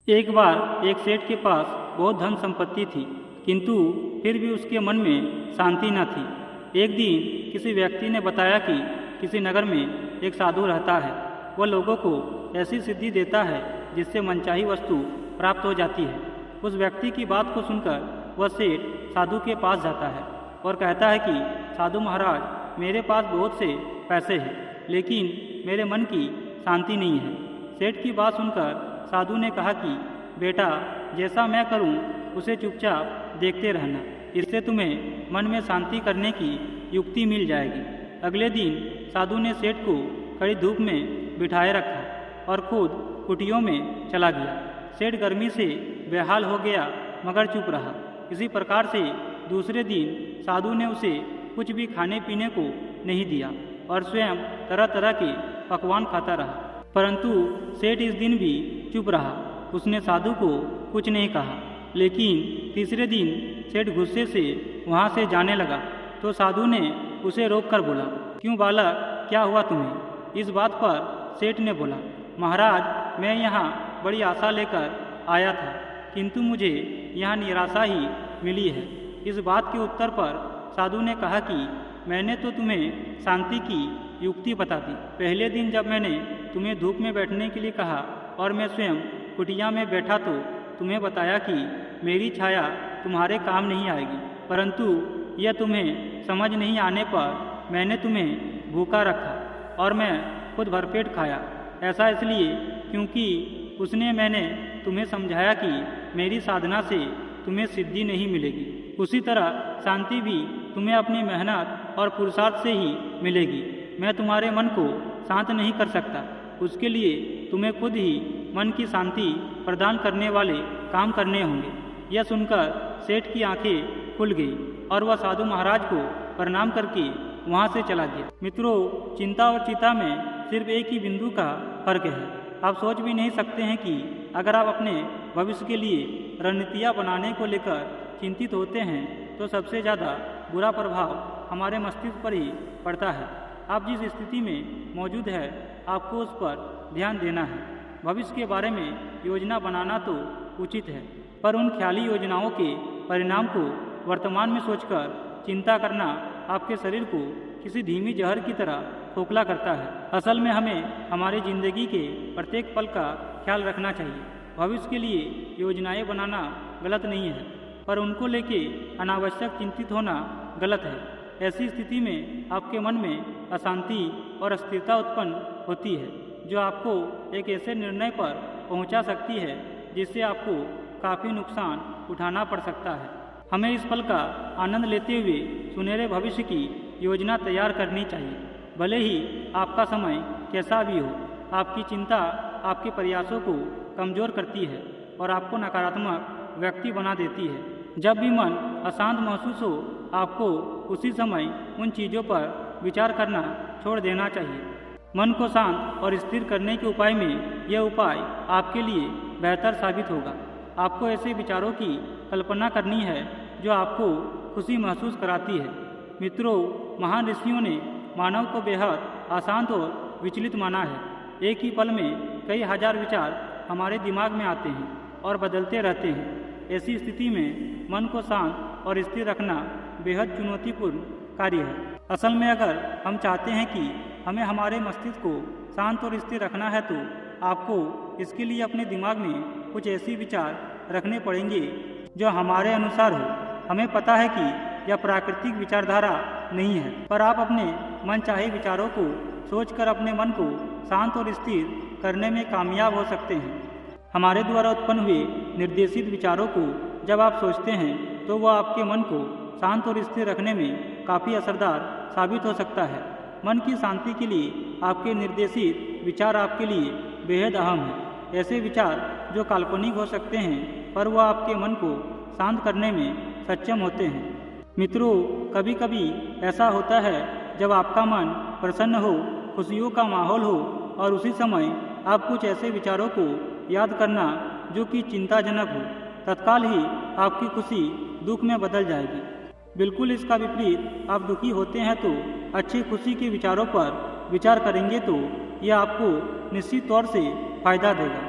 एक बार एक सेठ के पास बहुत धन संपत्ति थी, किंतु फिर भी उसके मन में शांति न थी। एक दिन किसी व्यक्ति ने बताया कि किसी नगर में एक साधु रहता है। वह लोगों को ऐसी सिद्धि देता है जिससे मनचाही वस्तु प्राप्त हो जाती है। उस व्यक्ति की बात को सुनकर वह सेठ साधु के पास जाता है और कहता है कि साधु महाराज, मेरे पास बहुत से पैसे हैं, लेकिन मेरे मन की शांति नहीं है। सेठ की बात सुनकर साधु ने कहा कि बेटा, जैसा मैं करूं उसे चुपचाप देखते रहना, इससे तुम्हें मन में शांति करने की युक्ति मिल जाएगी। अगले दिन साधु ने सेठ को कड़ी धूप में बिठाए रखा और खुद कुटियों में चला गया। सेठ गर्मी से बेहाल हो गया मगर चुप रहा। इसी प्रकार से दूसरे दिन साधु ने उसे कुछ भी खाने पीने को नहीं दिया और स्वयं तरह तरह के पकवान खाता रहा, परंतु सेठ इस दिन भी चुप रहा। उसने साधु को कुछ नहीं कहा, लेकिन तीसरे दिन सेठ गुस्से से वहाँ से जाने लगा तो साधु ने उसे रोककर बोला, क्यों बालक, क्या हुआ तुम्हें? इस बात पर सेठ ने बोला, महाराज, मैं यहाँ बड़ी आशा लेकर आया था, किंतु मुझे यहाँ निराशा ही मिली है। इस बात के उत्तर पर साधु ने कहा कि मैंने तो तुम्हें शांति की युक्ति बता दी। पहले दिन जब मैंने तुम्हें धूप में बैठने के लिए कहा और मैं स्वयं कुटिया में बैठा तो तुम्हें बताया कि मेरी छाया तुम्हारे काम नहीं आएगी, परंतु यह तुम्हें समझ नहीं आने पर मैंने तुम्हें भूखा रखा और मैं खुद भरपेट खाया। ऐसा इसलिए क्योंकि उसने मैंने तुम्हें समझाया कि मेरी साधना से तुम्हें सिद्धि नहीं मिलेगी। उसी तरह शांति भी तुम्हें अपनी मेहनत और पुरुषार्थ से ही मिलेगी। मैं तुम्हारे मन को शांत नहीं कर सकता, उसके लिए तुम्हें खुद ही मन की शांति प्रदान करने वाले काम करने होंगे। यह सुनकर सेठ की आंखें खुल गई और वह साधु महाराज को प्रणाम करके वहाँ से चला गया। मित्रों, चिंता और चिता में सिर्फ एक ही बिंदु का फर्क है। आप सोच भी नहीं सकते हैं कि अगर आप अपने भविष्य के लिए रणनीतियाँ बनाने को लेकर चिंतित होते हैं तो सबसे ज़्यादा बुरा प्रभाव हमारे मस्तिष्क पर ही पड़ता है। आप जिस स्थिति में मौजूद है आपको उस पर ध्यान देना है। भविष्य के बारे में योजना बनाना तो उचित है, पर उन ख्याली योजनाओं के परिणाम को वर्तमान में सोचकर चिंता करना आपके शरीर को किसी धीमी जहर की तरह खोखला करता है। असल में हमें हमारी जिंदगी के प्रत्येक पल का ख्याल रखना चाहिए। भविष्य के लिए योजनाएं बनाना गलत नहीं है, पर उनको लेके अनावश्यक चिंतित होना गलत है। ऐसी स्थिति में आपके मन में अशांति और अस्थिरता उत्पन्न होती है, जो आपको एक ऐसे निर्णय पर पहुंचा सकती है जिससे आपको काफ़ी नुकसान उठाना पड़ सकता है। हमें इस पल का आनंद लेते हुए सुनहरे भविष्य की योजना तैयार करनी चाहिए। भले ही आपका समय कैसा भी हो, आपकी चिंता आपके प्रयासों को कमज़ोर करती है और आपको नकारात्मक व्यक्ति बना देती है। जब भी मन अशांत महसूस हो, आपको उसी समय उन चीज़ों पर विचार करना छोड़ देना चाहिए। मन को शांत और स्थिर करने के उपाय में यह उपाय आपके लिए बेहतर साबित होगा। आपको ऐसे विचारों की कल्पना करनी है जो आपको खुशी महसूस कराती है। मित्रों, महान ऋषियों ने मानव को बेहद अशांत और विचलित माना है। एक ही पल में कई हजार विचार हमारे दिमाग में आते हैं और बदलते रहते हैं। ऐसी स्थिति में मन को शांत और स्थिर रखना बेहद चुनौतीपूर्ण कार्य है। असल में अगर हम चाहते हैं कि हमें हमारे मस्तिष्क को शांत और स्थिर रखना है तो आपको इसके लिए अपने दिमाग में कुछ ऐसे विचार रखने पड़ेंगे जो हमारे अनुसार हो। हमें पता है कि यह प्राकृतिक विचारधारा नहीं है, पर आप अपने मनचाहे विचारों को सोचकर अपने मन को शांत और स्थिर करने में कामयाब हो सकते हैं। हमारे द्वारा उत्पन्न हुए निर्देशित विचारों को जब आप सोचते हैं तो वह आपके मन को शांत और स्थिर रखने में काफ़ी असरदार साबित हो सकता है। मन की शांति के लिए आपके निर्देशित विचार आपके लिए बेहद अहम है। ऐसे विचार जो काल्पनिक हो सकते हैं, पर वह आपके मन को शांत करने में सक्षम होते हैं। मित्रों, कभी कभी ऐसा होता है जब आपका मन प्रसन्न हो, खुशियों का माहौल हो और उसी समय आप कुछ ऐसे विचारों को याद करना जो कि चिंताजनक हो, तत्काल ही आपकी खुशी दुख में बदल जाएगी। बिल्कुल इसका विपरीत, आप दुखी होते हैं तो अच्छी खुशी के विचारों पर विचार करेंगे तो यह आपको निश्चित तौर से फायदा देगा।